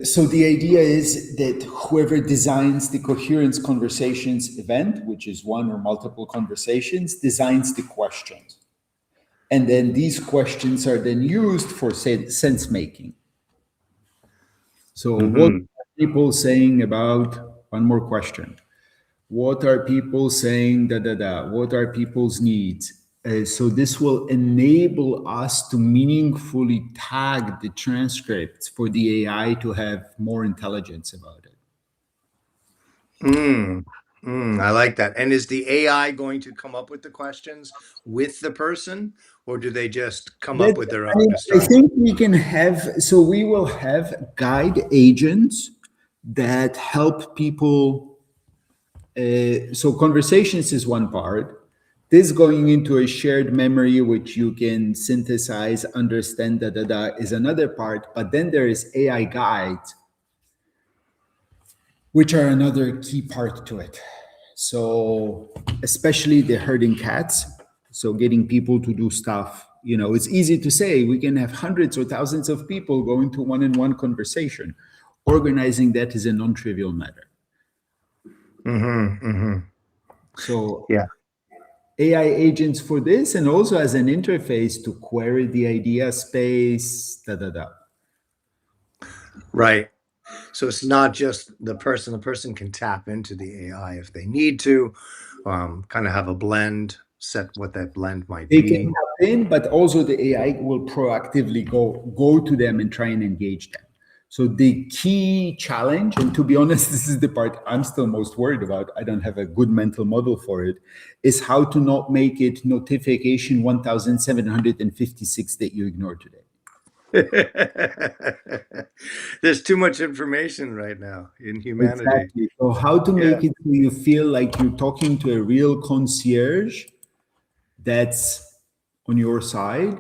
So the idea is that whoever designs the Coherence Conversations event, which is one or multiple conversations, designs the questions. And then these questions are then used for sense making. So what are people saying about, one more question. What are people saying, What are people's needs? So this will enable us to meaningfully tag the transcripts for the AI to have more intelligence about it. I like that. And is the AI going to come up with the questions with the person, or do they just come up with their own to I start? think we can have, so we will have guide agents that help people. So conversations is one part. This going into a shared memory, which you can synthesize, understand, is another part. But then there is AI guides, which are another key part to it. So especially the herding cats. So getting people to do stuff. It's easy to say we can have hundreds or thousands of people go into one-on-one conversation. Organizing that is a non-trivial matter. So Yeah. AI agents for this, and also as an interface to query the idea space, Right. So it's not just the person can tap into the AI if they need to, kind of have a blend, set what that blend might They be. can tap in, but also the AI will proactively go to them and try and engage them. So the key challenge, and to be honest, this is the part I'm still most worried about, I don't have a good mental model for it, is how to not make it notification 1756 that you ignored today. There's too much information right now in humanity. Exactly. So how to make it so you feel like you're talking to a real concierge that's on your side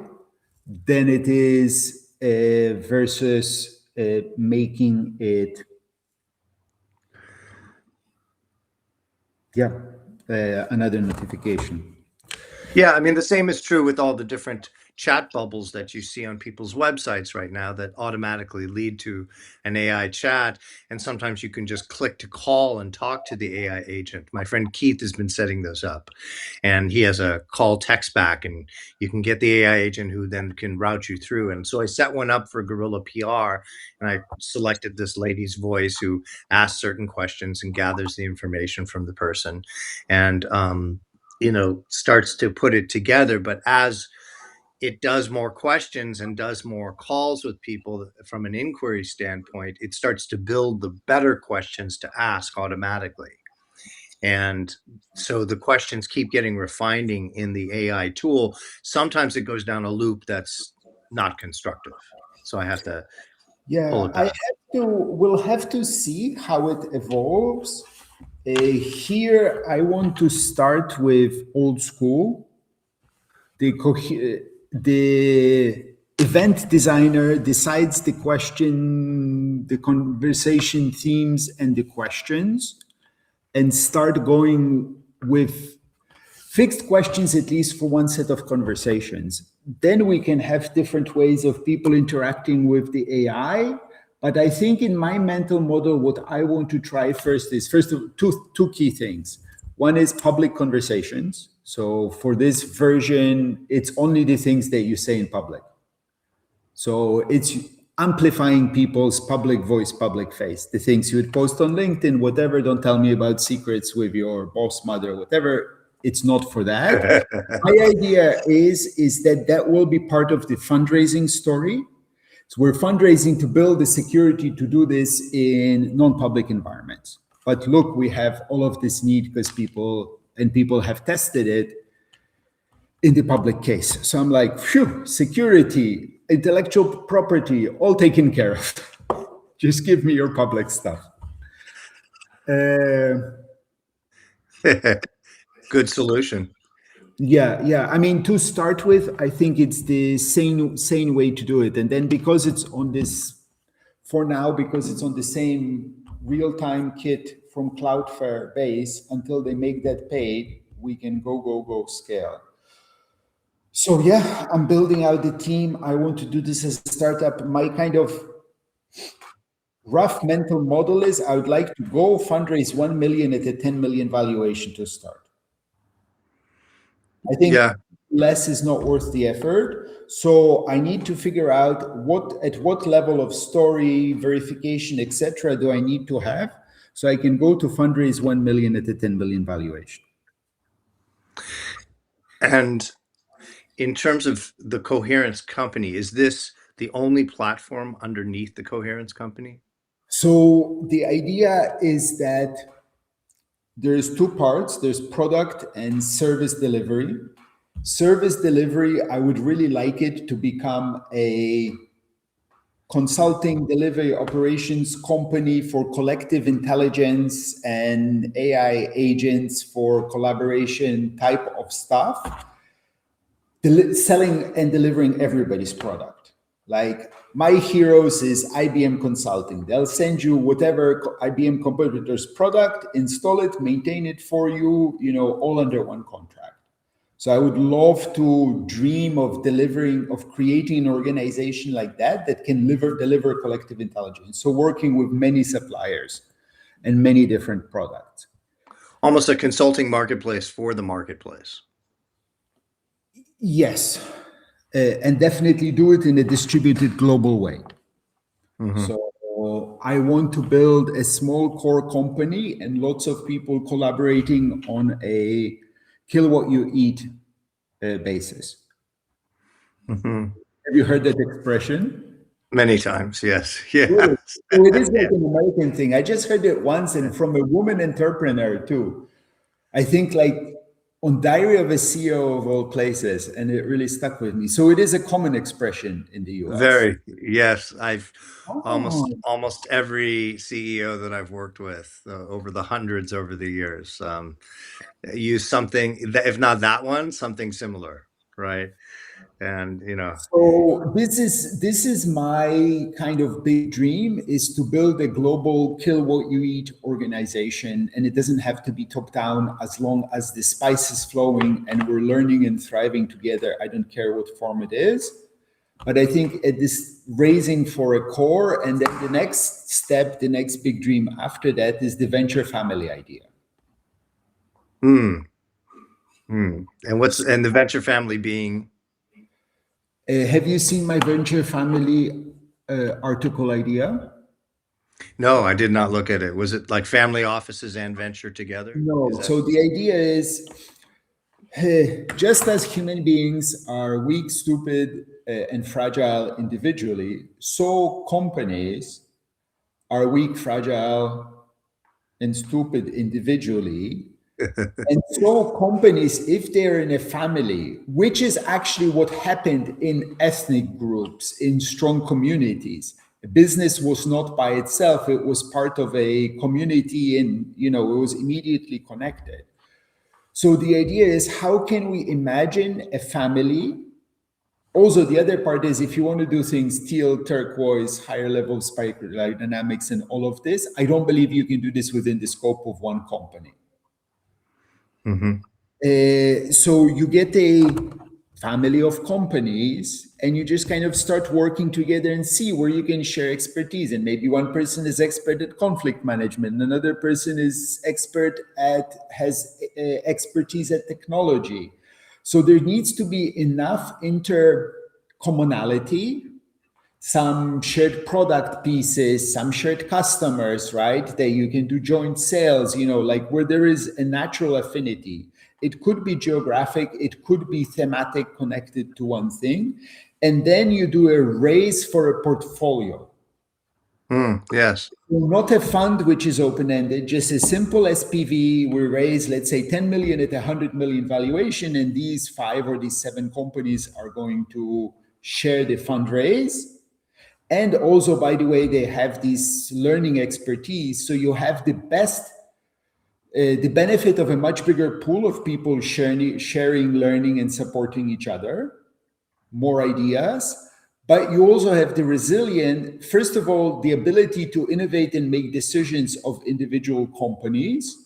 than it is versus making it another notification. Yeah, I mean, the same is true with all the different chat bubbles that you see on people's websites right now that automatically lead to an AI chat. And sometimes you can just click to call and talk to the AI agent. My friend Keith has been setting those up, and he has a call text back, and you can get the AI agent who then can route you through. And so I set one up for Guerrilla PR, and I selected this lady's voice who asks certain questions and gathers the information from the person. And, starts to put it together. But as it does more questions and does more calls with people from an inquiry standpoint, it starts to build the better questions to ask automatically. And so the questions keep getting refining in the AI tool. Sometimes it goes down a loop that's not constructive. So I have to pull it back. We'll have to see how it evolves. Here, I want to start with old school. The event designer decides the question, the conversation themes, and the questions, and start going with fixed questions, at least for one set of conversations. Then we can have different ways of people interacting with the AI. But I think in my mental model, what I want to try first is two key things. One is public conversations. So for this version, it's only the things that you say in public. So it's amplifying people's public voice, public face. The things you would post on LinkedIn, whatever, don't tell me about secrets with your boss mother, whatever. It's not for that. My idea is that will be part of the fundraising story. So we're fundraising to build the security to do this in non-public environments. But look, we have all of this need because people have tested it in the public case. So I'm like, phew, security, intellectual property, all taken care of. Just give me your public stuff. Good solution. Yeah. I mean, to start with, I think it's the sane way to do it. And then because it's on this, for now, because it's on the same real-time kit from Cloudflare base, until they make that paid, we can go scale. So yeah, I'm building out the team. I want to do this as a startup. My kind of Rough mental model is I would like to go fundraise 1 million at a 10 million valuation to start. I think Yeah. less is not worth the effort. So I need to figure out at what level of story verification, etc., do I need to have so I can go to fundraise 1 million at a 10 million valuation. And in terms of the Coherence company, is this the only platform underneath the Coherence company? So the idea is that there's two parts. There's product and service delivery. Service delivery, I would really like it to become a consulting delivery operations company for collective intelligence and AI agents for collaboration type of stuff, selling and delivering everybody's product. Like my heroes is IBM Consulting. They'll send you whatever IBM competitor's product, install it, maintain it for you, all under one contract. So I would love to dream of creating an organization like that can deliver collective intelligence. So working with many suppliers and many different products. Almost a consulting marketplace for the marketplace. Yes, and definitely do it in a distributed global way. Mm-hmm. So I want to build a small core company and lots of people collaborating on a kill what you eat basis. Mm-hmm. Have you heard that expression? Many times, yes. Yeah. Really? So it is like an American thing. I just heard it once and from a woman entrepreneur too. I think like on Diary of a CEO of all places, and it really stuck with me. So it is a common expression in the US. Very, yes. I've Oh. almost every CEO that I've worked with over the hundreds over the years use something, if not that one, something similar, right? And So this is my kind of big dream, is to build a global kill what you eat organization, and it doesn't have to be top down as long as the spice is flowing and we're learning and thriving together. I don't care what form it is, but I think at this raising for a core, and then the next step, the next big dream after that is the venture family idea. And the venture family being? Have you seen my venture family article idea? No, I did not look at it. Was it like family offices and venture together? No. So the idea is, just as human beings are weak, stupid, and fragile individually, so companies are weak, fragile, and stupid individually. And so companies, if they're in a family, which is actually what happened in ethnic groups, in strong communities, business was not by itself, it was part of a community, and it was immediately connected. So the idea is, how can we imagine a family? Also, the other part is, if you want to do things teal, turquoise, higher level spike dynamics and all of this, I don't believe you can do this within the scope of one company. So you get a family of companies and you just kind of start working together and see where you can share expertise. And maybe one person is expert at conflict management, another person is has expertise at technology. So there needs to be enough intercommonality, some shared product pieces, some shared customers, right? That you can do joint sales, like where there is a natural affinity. It could be geographic, it could be thematic, connected to one thing. And then you do a raise for a portfolio. Yes. Not a fund which is open-ended, just a simple SPV. We raise, let's say, 10 million at 100 million valuation, and these 5 or these 7 companies are going to share the fundraise. And also, by the way, they have this learning expertise. So you have the benefit of a much bigger pool of people sharing, learning, and supporting each other, more ideas. But you also have the resilient, first of all, the ability to innovate and make decisions of individual companies.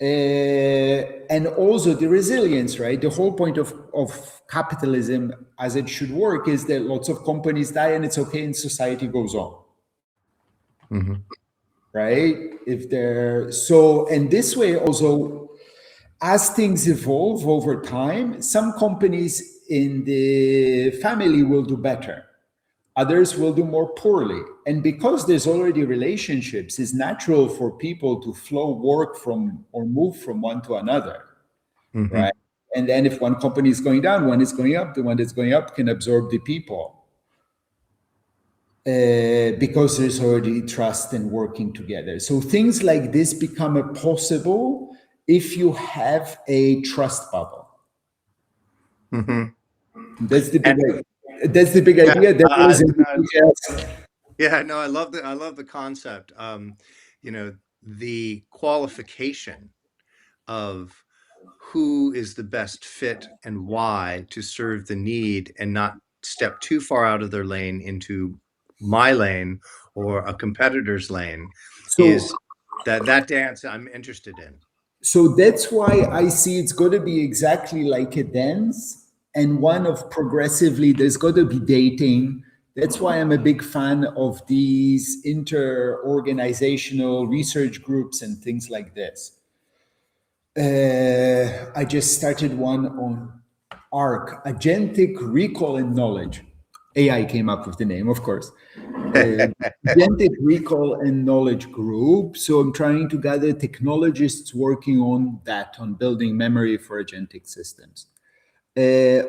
And also the resilience, right? The whole point of capitalism, as it should work, is that lots of companies die and it's okay and society goes on. Mm-hmm. right? If they're so, and this way also, as things evolve over time, some companies in the family will do better, others will do more poorly. And because there's already relationships, it's natural for people to flow work from or move from one to another, Mm-hmm. right? And then if one company is going down, one is going up, the one that's going up can absorb the people. Because there's already trust and working together. So things like this become a possible if you have a trust bubble. Mm-hmm. That's the big And that's the big yeah, idea. That was in the details. yeah, no, I love the concept. You know, the qualification of who is the best fit and why to serve the need and not step too far out of their lane into my lane or a competitor's lane So is that dance I'm interested in. so that's why I see it's got to be exactly like a dance and one of progressively there's got to be dating. That's why I'm a big fan of these inter-organizational research groups and things like this. I just started one on ARC, Agentic Recall and Knowledge. AI came up with the name, of course. Agentic Recall and Knowledge Group. So I'm trying to gather technologists working on that, on building memory for agentic systems. Uh,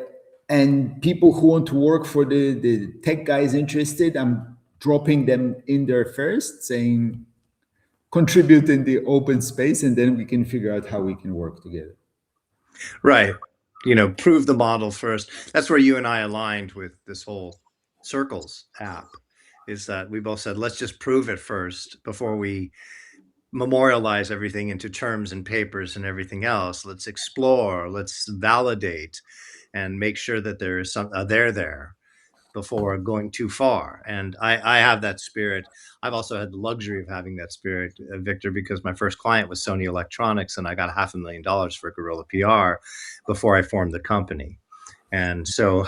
and people who want to work for the tech guys interested, I'm dropping them in there first, saying, contribute in the open space, and then we can figure out how we can work together. Right. You know, prove the model first. That's where you and I aligned with this whole Circles app, is that we both said, let's just prove it first before we memorialize everything into terms and papers and everything else. Let's explore, let's validate, and make sure that there is some there before going too far. And I have that spirit. I've also had the luxury of having that spirit, Victor, because my first client was Sony Electronics, and I got $500,000 for Guerrilla PR before I formed the company. And so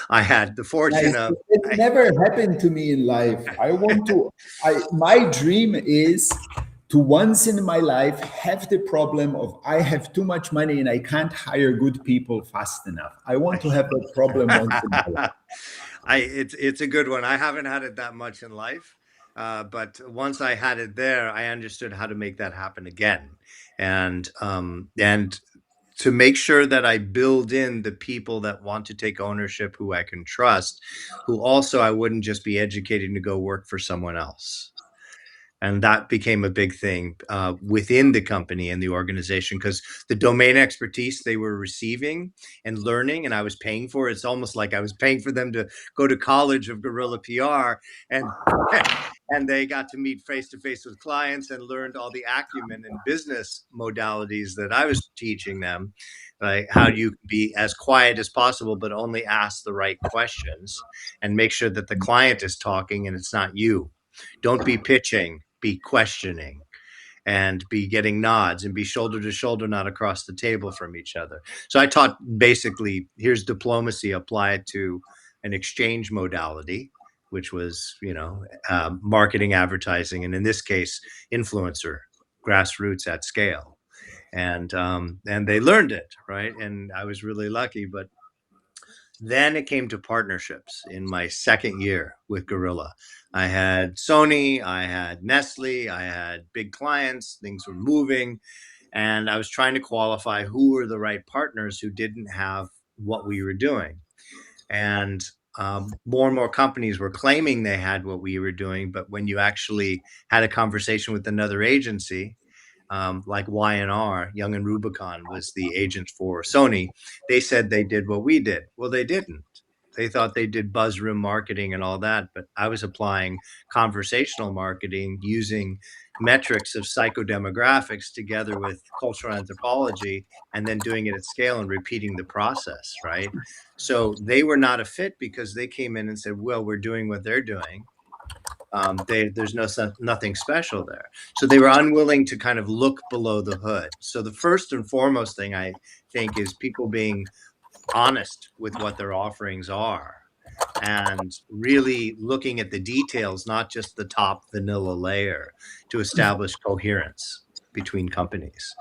I had the Nice. fortune of, It never happened to me in life. I want to. My dream is to once in my life have the problem of I have too much money and I can't hire good people fast enough. I want to have that problem once in my life. it's a good one. I haven't had it that much in life, but once I had it there, I understood how to make that happen again, and to make sure that I build in the people that want to take ownership, who I can trust, who also I wouldn't just be educating to go work for someone else. And that became a big thing within the company and the organization, because the domain expertise they were receiving and learning and I was paying for, it's almost like I was paying for them to go to college of guerrilla PR, and and they got to meet face to face with clients and learned all the acumen and business modalities that I was teaching them, like how you can be as quiet as possible but only ask the right questions and make sure that the client is talking and it's not you. Don't be pitching, be questioning, and be getting nods and be shoulder to shoulder, not across the table from each other. So I taught basically, here's diplomacy applied to an exchange modality, which was, marketing, advertising, and in this case, influencer, grassroots at scale. And they learned it, right? And I was really lucky, but then it came to partnerships in my second year with Gorilla. I had Sony, I had Nestle, I had big clients, things were moving, and I was trying to qualify who were the right partners who didn't have what we were doing. And more and more companies were claiming they had what we were doing, but when you actually had a conversation with another agency, like Y&R, Young and Rubicon was the agent for Sony. They said they did what we did. Well, they didn't. They thought they did buzz room marketing and all that, but I was applying conversational marketing using metrics of psychodemographics together with cultural anthropology, and then doing it at scale and repeating the process, right? So they were not a fit because they came in and said, well, we're doing what they're doing. There's nothing special there. So they were unwilling to kind of look below the hood. So the first and foremost thing I think is people being honest with what their offerings are, and really looking at the details, not just the top vanilla layer, to establish coherence between companies.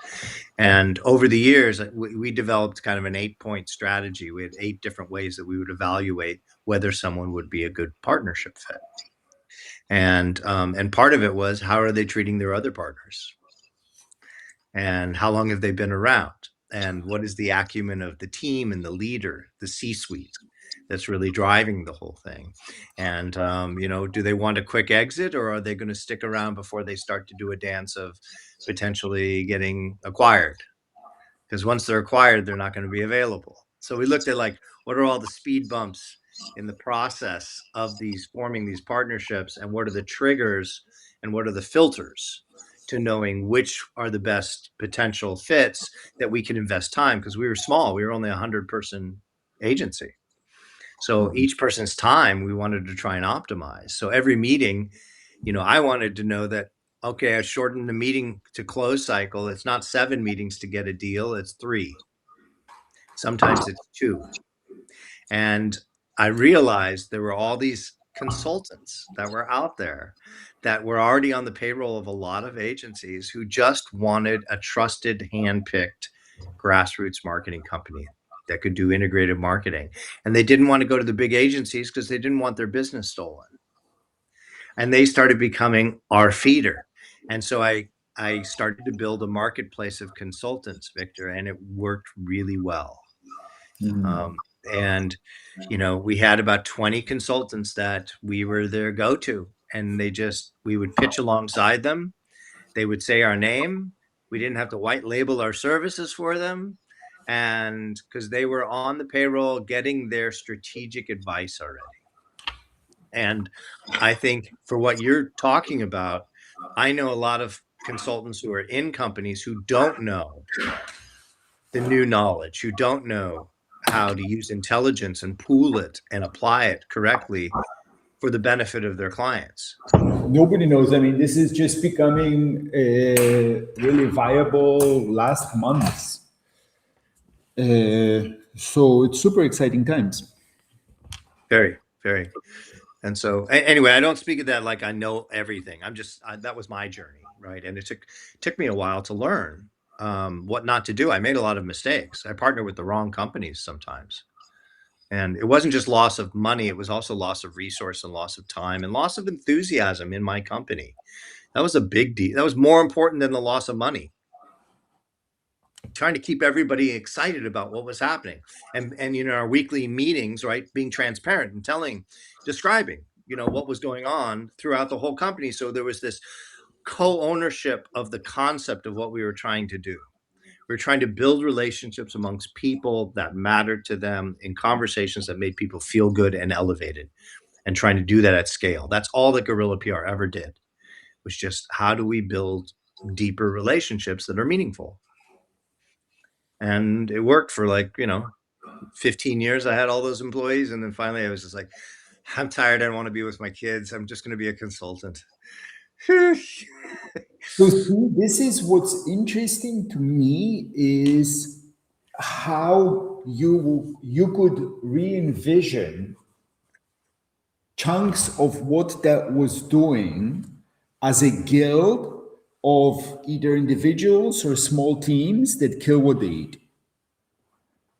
And over the years, we developed kind of an 8-point strategy. We had 8 different ways that we would evaluate whether someone would be a good partnership fit. And part of it was, how are they treating their other partners? And how long have they been around? And what is the acumen of the team and the leader, the C-suite, that's really driving the whole thing? And, do they want a quick exit, or are they going to stick around before they start to do a dance of potentially getting acquired? Because once they're acquired, they're not going to be available. So we looked at, like, what are all the speed bumps in the process of forming these partnerships, and what are the triggers and what are the filters to knowing which are the best potential fits that we can invest time, because we were small. We were only a 100-person agency. So each person's time we wanted to try and optimize. So every meeting, I wanted to know that, okay, I shortened the meeting to close cycle. It's not 7 meetings to get a deal, it's 3. Sometimes it's 2. And I realized there were all these consultants that were out there that were already on the payroll of a lot of agencies who just wanted a trusted, hand-picked grassroots marketing company that could do integrated marketing. And they didn't want to go to the big agencies because they didn't want their business stolen. And they started becoming our feeder. And so I started to build a marketplace of consultants, Victor, and it worked really well. And we had about 20 consultants that we were their go-to, and we would pitch alongside them. They would say our name. We didn't have to white label our services for them, and because they were on the payroll getting their strategic advice already. And I think for what you're talking about, I know a lot of consultants who are in companies who don't know the new knowledge, who don't know how to use intelligence and pool it and apply it correctly for the benefit of their clients. Nobody knows. I mean, this is just becoming really viable last months. So it's super exciting times. Very, very. And so anyway, I don't speak of that like I know everything. That was my journey, right? And it took me a while to learn what not to do. I made a lot of mistakes. I partnered with the wrong companies sometimes. And it wasn't just loss of money, it was also loss of resource and loss of time and loss of enthusiasm in my company. That was a big deal. That was more important than the loss of money. Trying to keep everybody excited about what was happening. And our weekly meetings, right, being transparent and describing, what was going on throughout the whole company. So there was this co-ownership of the concept of what we were trying to do. We were trying to build relationships amongst people that mattered to them in conversations that made people feel good and elevated, and trying to do that at scale. That's all that Guerrilla PR ever did, was just, how do we build deeper relationships that are meaningful? And it worked for 15 years. I had all those employees. And then finally I was just like, I'm tired. I don't want to be with my kids. I'm just going to be a consultant. So see, this is what's interesting to me, is how you could re-envision chunks of what that was doing as a guild of either individuals or small teams that kill what they eat.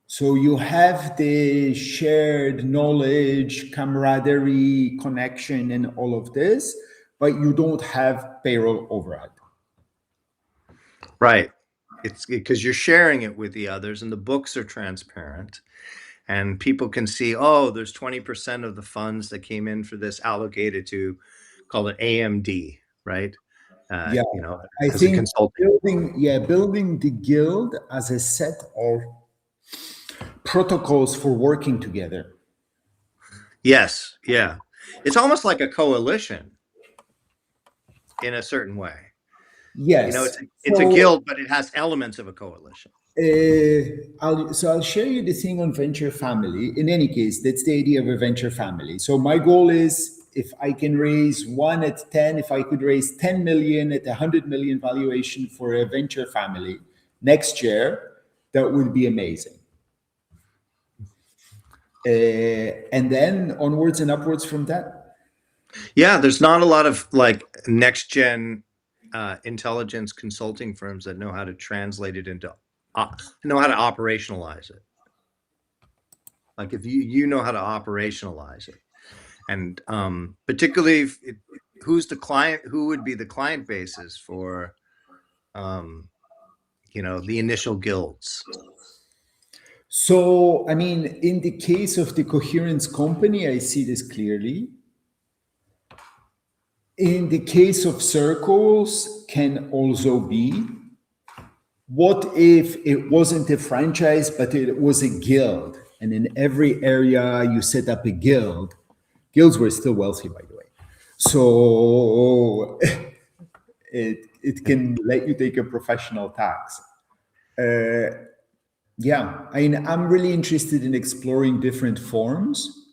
So you have the shared knowledge, camaraderie, connection, and all of this, but you don't have payroll overhead. Right. It's because you're sharing it with the others, and the books are transparent, and people can see, oh, there's 20% of the funds that came in for this allocated to, call it AMD, right? I as a think consultant. building the guild as a set of protocols for working together. Yes. Yeah. It's almost like a coalition in a certain way. Yes. It's a guild, but it has elements of a coalition. I'll share you the thing on venture family. In any case, that's the idea of a venture family. So my goal is, if I can raise 1 at 10, if I could raise 10 million at 100 million valuation for a venture family next year, that would be amazing. And then onwards and upwards from that. Yeah, there's not a lot of like next gen intelligence consulting firms that know how to translate it into know how to operationalize it. Like if you know how to operationalize it, and particularly if who's the client, who would be the client bases for the initial guilds. So, I mean, in the case of the Coherence company, I see this clearly. In the case of circles, can also be. What if it wasn't a franchise, but it was a guild? And in every area, you set up a guild. Guilds were still wealthy, by the way. So it can let you take a professional tax. Yeah, I'm really interested in exploring different forms.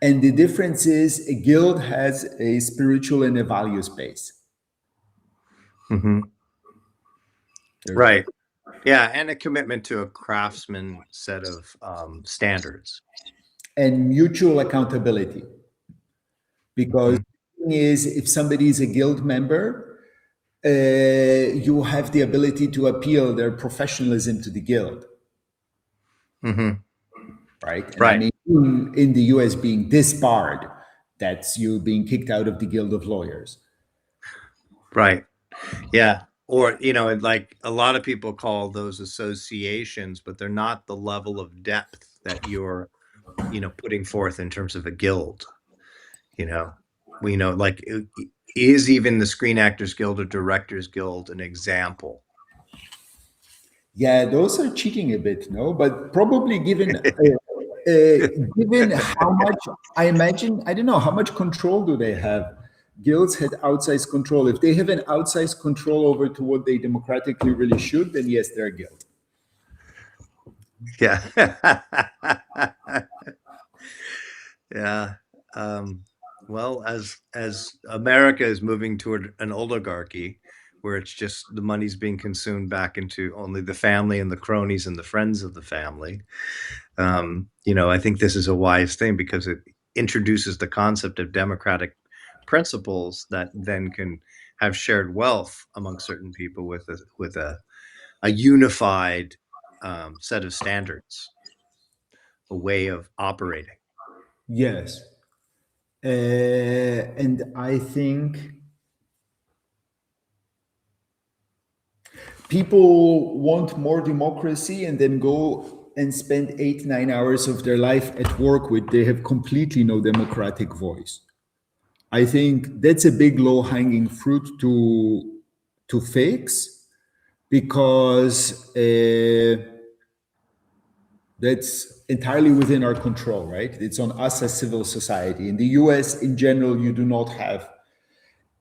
And the difference is a guild has a spiritual and a value space. Mm-hmm. Right. Yeah, and a commitment to a craftsman set of standards. And mutual accountability. Because the thing is, if somebody is a guild member, you have the ability to appeal their professionalism to the guild. Mm-hmm. Right? And Right. I mean, in the US, being disbarred, that's you being kicked out of the Guild of Lawyers. Right. Yeah. Or, like a lot of people call those associations, but they're not the level of depth that you're, putting forth in terms of a guild. Like, is even the Screen Actors Guild or Directors Guild an example? Yeah, those are cheating a bit, no? But probably given how much, I imagine, I don't know, how much control do they have? Guilds had outsized control. If they have an outsized control over to what they democratically really should, then yes, they're a guild. Yeah. Yeah. Well, as America is moving toward an oligarchy where it's just the money's being consumed back into only the family and the cronies and the friends of the family, I think this is a wise thing because it introduces the concept of democratic principles that then can have shared wealth among certain people with a unified set of standards, a way of operating. Yes. And I think people want more democracy and then go and spend 8-9 hours of their life at work with they have completely no democratic voice. I think that's a big low-hanging fruit to fix because that's entirely within our control, right? It's on us as civil society. In the US, in general, you do not have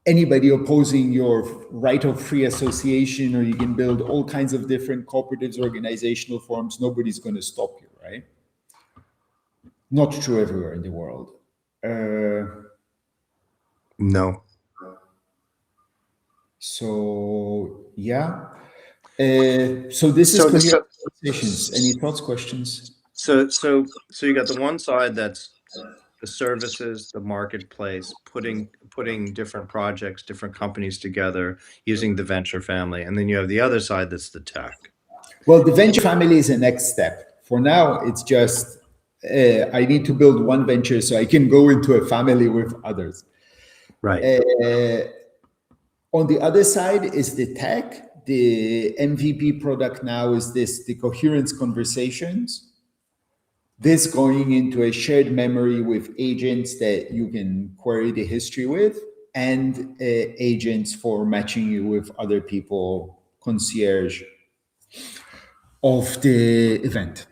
anybody opposing your right of free association, or you can build all kinds of different cooperatives, organizational forms. Nobody's going to stop you, right? Not true everywhere in the world. No. So yeah. So this is Coherence Conversations. Any thoughts, questions? So you got the one side that's the services, the marketplace, putting different projects, different companies together, using the venture family, and then you have the other side that's the tech. Well, the venture family is the next step. For now, it's just I need to build one venture so I can go into a family with others. Right. On the other side is the tech. The MVP product now is the Coherence Conversations. This going into a shared memory with agents that you can query the history with, and agents for matching you with other people, concierge of the event.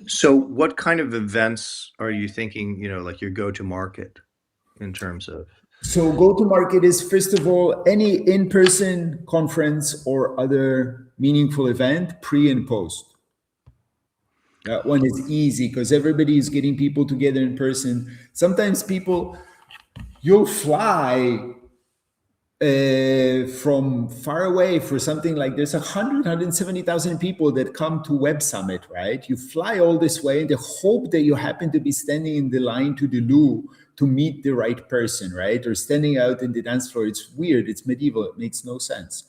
So what kind of events are you thinking, like your go-to market in terms of? So go-to-market is, first of all, any in-person conference or other meaningful event, pre and post. That one is easy because everybody is getting people together in person. Sometimes you'll fly from far away for something like there's 170,000 people that come to Web Summit, right? You fly all this way in the hope that you happen to be standing in the line to the loo to meet the right person, right? Or standing out in the dance floor. It's weird. It's medieval. It makes no sense.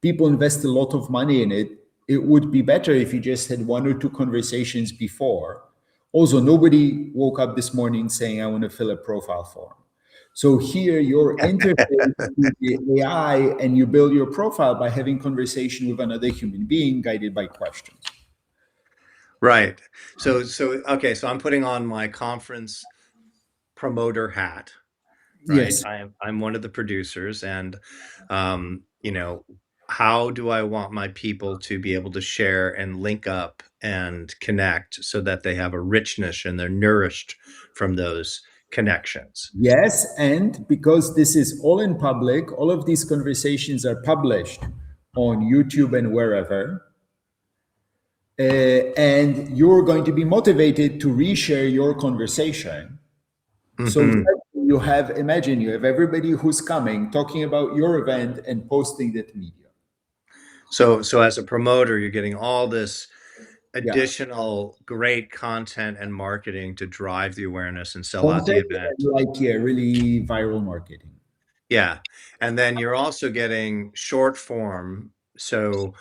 People invest a lot of money in it. It would be better if you just had one or two conversations before. Also, nobody woke up this morning saying, I want to fill a profile form. So here your interface to the AI and you build your profile by having conversation with another human being guided by questions. Right. So okay, so I'm putting on my conference promoter hat, right? Yes. I'm one of the producers, and you know, how do I want my people to be able to share and link up and connect so that they have a richness and they're nourished from those connections? Yes. And because this is all in public, all of these conversations are published on YouTube and wherever. And you're going to be motivated to reshare your conversation. So you have, imagine you have everybody who's coming talking about your event and posting that media. So as a promoter, you're getting all this Yeah. additional great content and marketing to drive the awareness and sell out the Content event. and like, yeah, really viral marketing. Yeah. And then you're also getting short form. So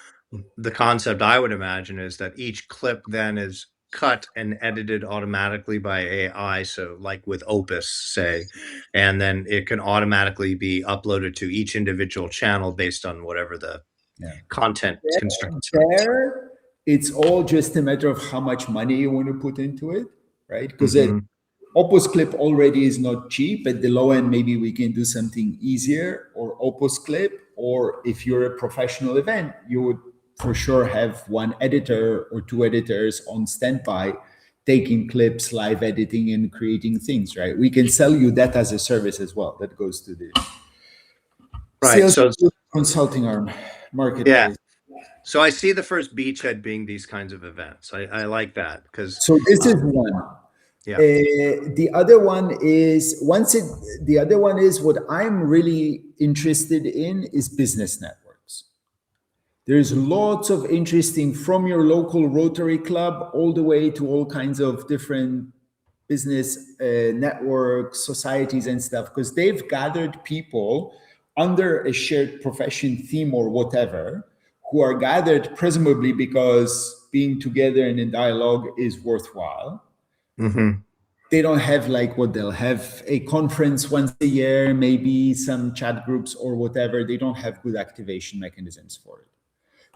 the concept I would imagine is that each clip then is cut and edited automatically by AI. So like with Opus, say, and then it can automatically be uploaded to each individual channel based on whatever the Yeah. content constraints are. There, it's all just a matter of how much money you want to put into it, right? Because Opus Clip already is not cheap. At the low end, maybe we can do something easier, or Opus Clip. Or if you're a professional event, you would for sure have one editor or two editors on standby, taking clips, live editing, and creating things, right? We can sell you that as a service as well. That goes to the Right. sales So consulting arm, marketplace. yeah. So I see the first beachhead being these kinds of events. I like that because So this is one. yeah. The other one is the other one is what I'm really interested in is business networks. There's lots of interesting from your local Rotary Club all the way to all kinds of different business networks, societies, and stuff, because they've gathered people under a shared profession theme or whatever, who are gathered presumably because being together and in dialogue is worthwhile. They don't have like what they'll have a conference once a year, maybe some chat groups or whatever. They don't have good activation mechanisms for it.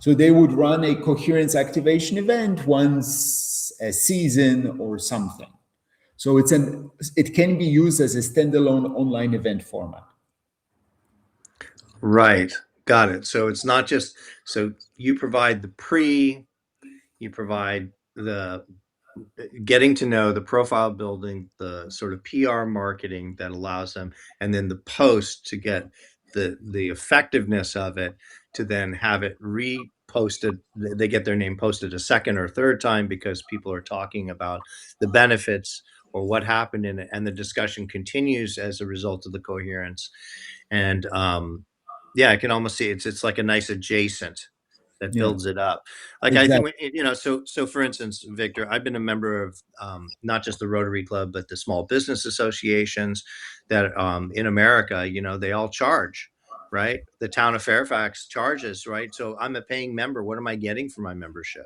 So they would run a coherence activation event once a season or something. So it can be used as a standalone online event format. Right. Got it. So it's not just, so you provide you provide the getting to know, the profile building, the sort of PR marketing that allows them, and then the post to get the effectiveness of it, to then have it reposted. They get their name posted a second or third time because people are talking about the benefits or what happened in it, and the discussion continues as a result of the coherence. And yeah, I can almost see it's like a nice adjacent that builds it up. Like I think, so for instance, Victor, I've been a member of not just the Rotary Club, but the small business associations that in America, they all charge, right? The town of Fairfax charges, right? So I'm a paying member. What am I getting for my membership?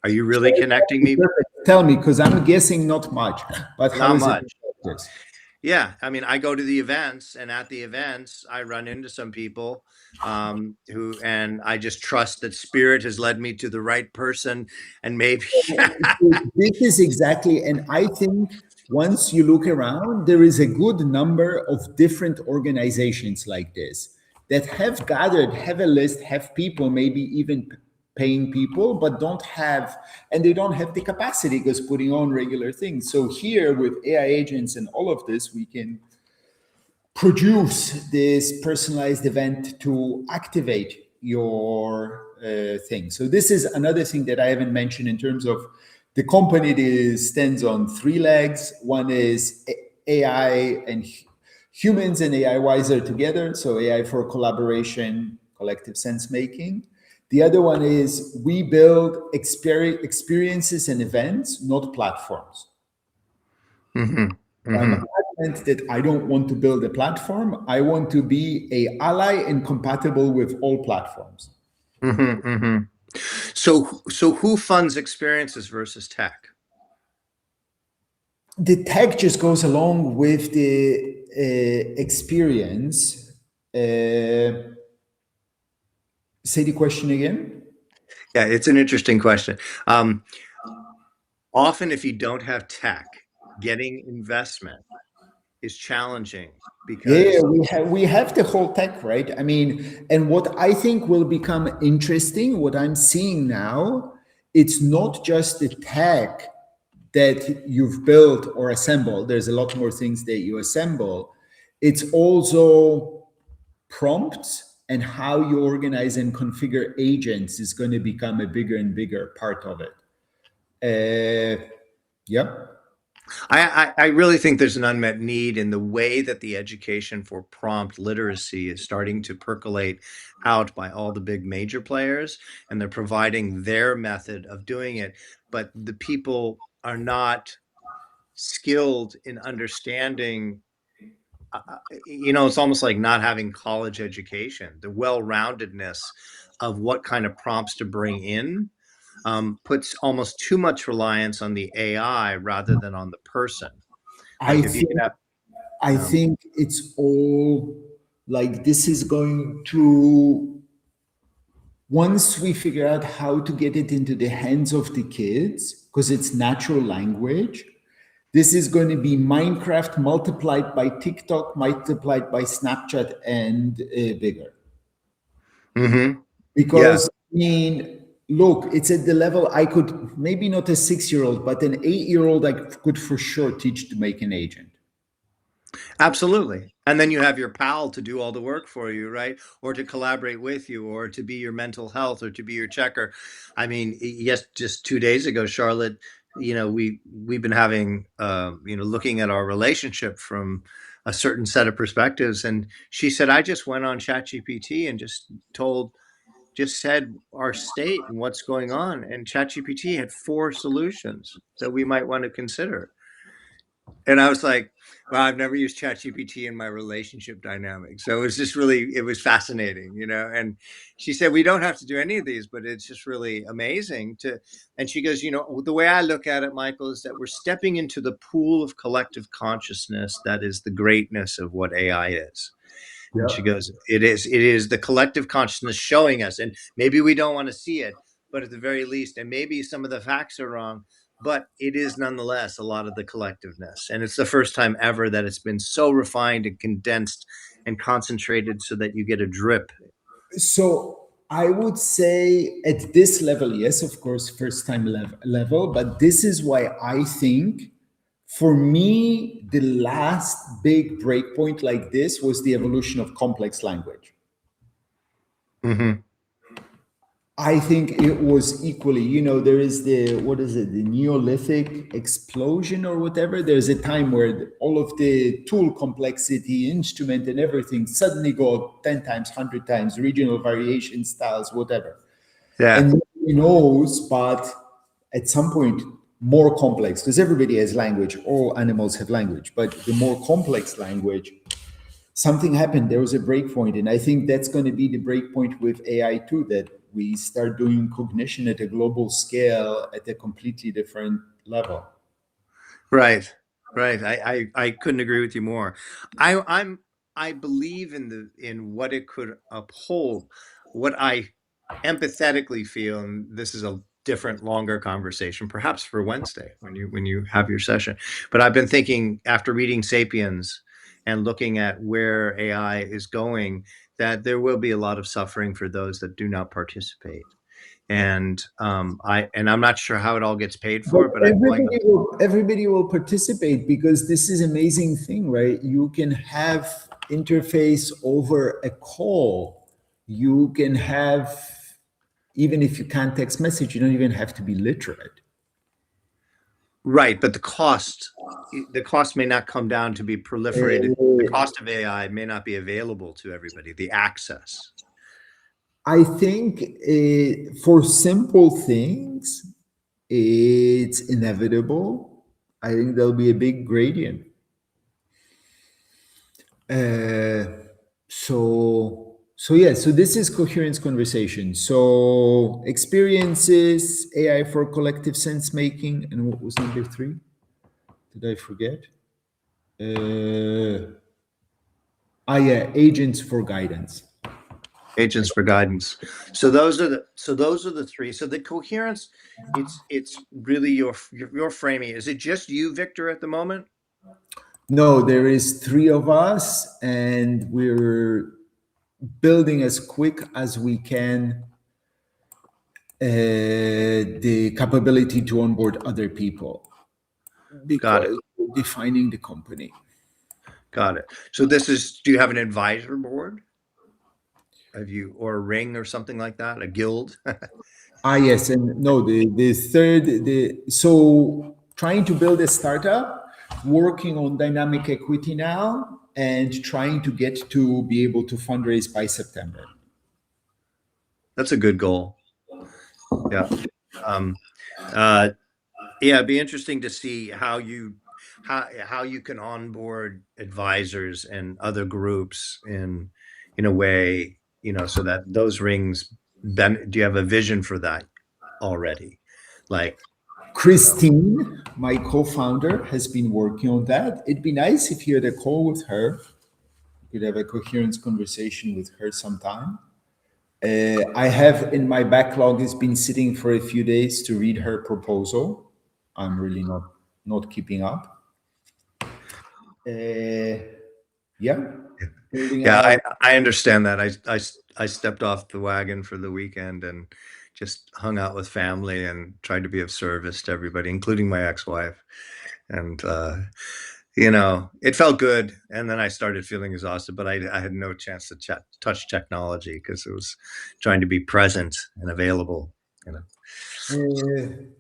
Are you really connecting me? Tell me, because I'm guessing not much, but how Not is much. it? Yeah, I mean, I go to the events, and at the events, I run into some people and I just trust that spirit has led me to the right person, and maybe. This is exactly, and I think once you look around, there is a good number of different organizations like this that have gathered, have a list, have people, maybe even paying people, but they don't have the capacity because putting on regular things. So here with AI agents and all of this, we can produce this personalized event to activate your thing. So this is another thing that I haven't mentioned in terms of the company that stands on three legs. One is AI and humans and AI wiser together. So AI for collaboration, collective sense making. The other one is we build experiences and events, not platforms. Mm-hmm. I'm Mm-hmm. adamant that I don't want to build a platform. I want to be a ally and compatible with all platforms. Mm-hmm. Mm-hmm. So who funds experiences versus tech? The tech just goes along with the experience. Say the question again. Yeah, it's an interesting question. Um, Often, if you don't have tech, getting investment is challenging Yeah, because we have the whole tech, right? I mean, and what I think will become interesting, what I'm seeing now, it's not just the tech that you've built or assembled. There's a lot more things that you assemble. It's also prompts and how you organize and configure agents is going to become a bigger and bigger part of it. Yep. I really think there's an unmet need in the way that the education for prompt literacy is starting to percolate out by all the big major players, and they're providing their method of doing it. But the people are not skilled in understanding. It's almost like not having college education, the well-roundedness of what kind of prompts to bring in puts almost too much reliance on the AI rather than on the person. I Like if you think can have, I um, think it's all like this is going to, once we figure out how to get it into the hands of the kids, because it's natural language, this is going to be Minecraft multiplied by TikTok, multiplied by Snapchat, and bigger. mhm, yeah, Because, I mean, look, it's at the level I could, maybe not a 6-year old, but an 8-year old, I could for sure teach to make an agent. absolutely. And then you have your pal to do all the work for you, right? Or to collaborate with you, or to be your mental health, or to be your checker. I mean, yes, just 2 days ago, Charlotte, we've been having, looking at our relationship from a certain set of perspectives, and she said, I just went on ChatGPT and just said our state and what's going on, and ChatGPT had 4 solutions that we might want to consider. And I was like, well, I've never used ChatGPT in my relationship dynamic. So it was fascinating. And she said, we don't have to do any of these, but it's just really amazing and she goes, the way I look at it, Michael, is that we're stepping into the pool of collective consciousness that is the greatness of what AI is. And she Yeah. goes, it is the collective consciousness showing us, and maybe we don't want to see it, but at the very least, and maybe some of the facts are wrong, but it is nonetheless a lot of the collectiveness. And it's the first time ever that it's been so refined and condensed and concentrated so that you get a drip. So I would say at this level, yes, of course, first time level, but this is why I think for me, the last big breakpoint like this was the evolution of complex language. Mm-hmm. I think it was equally, there is what is it, the Neolithic explosion or whatever. There's a time where all of the tool complexity, instrument, and everything suddenly go 10 times, 100 times, regional variation styles, whatever. Yeah. And nobody knows, but at some point, more complex, because everybody has language, all animals have language, but the more complex language, something happened. There was a break point, and I think that's going to be the break point with AI too. That we start doing cognition at a global scale at a completely different level. Right. Right. I couldn't agree with you more. I believe in what it could uphold. What I empathetically feel, and this is a different, longer conversation, perhaps for Wednesday when you have your session. But I've been thinking after reading 'Sapiens and looking at where AI is going, that there will be a lot of suffering for those that do not participate. And I'm not sure how it all gets paid But for, but I'm going. everybody will participate because this is amazing thing, right? You can have interface over a call. You can have, even if you can't text message, you don't even have to be literate. Right, but the cost may not come down to be proliferated. The cost of AI may not be available to everybody, the access. I think for simple things, it's inevitable. I think there'll be a big gradient. So this is coherence conversation. So experiences, AI for collective sense making, and what was number 3? Did I forget? Yeah, agents for guidance. Agents for guidance. So those are the 3. So the coherence, it's really your framing. Is it just you, Victor, at the moment? No, there is 3 of us, and we're building as quick as we can the capability to onboard other people Got it. because we're defining the company. Got it. So this is, do you have an advisor board? Have you, or a ring or something like that? A guild? Yes, and no, the third, so trying to build a startup, working on dynamic equity now, and trying to get to be able to fundraise by September. That's a good goal. Yeah. It'd be interesting to see how you can onboard advisors and other groups in a way, so that those rings. Do you have a vision for that already? Like Christine, my co-founder, has been working on that. It'd be nice if you had a call with her. You could have a coherence conversation with her sometime. I have in my backlog has been sitting for a few days to read her proposal. I'm really not keeping up. Yeah. Yeah, I understand that. I stepped off the wagon for the weekend and just hung out with family and tried to be of service to everybody, including my ex-wife. And it felt good. And then I started feeling exhausted, but I had no chance to touch technology because it was trying to be present and available.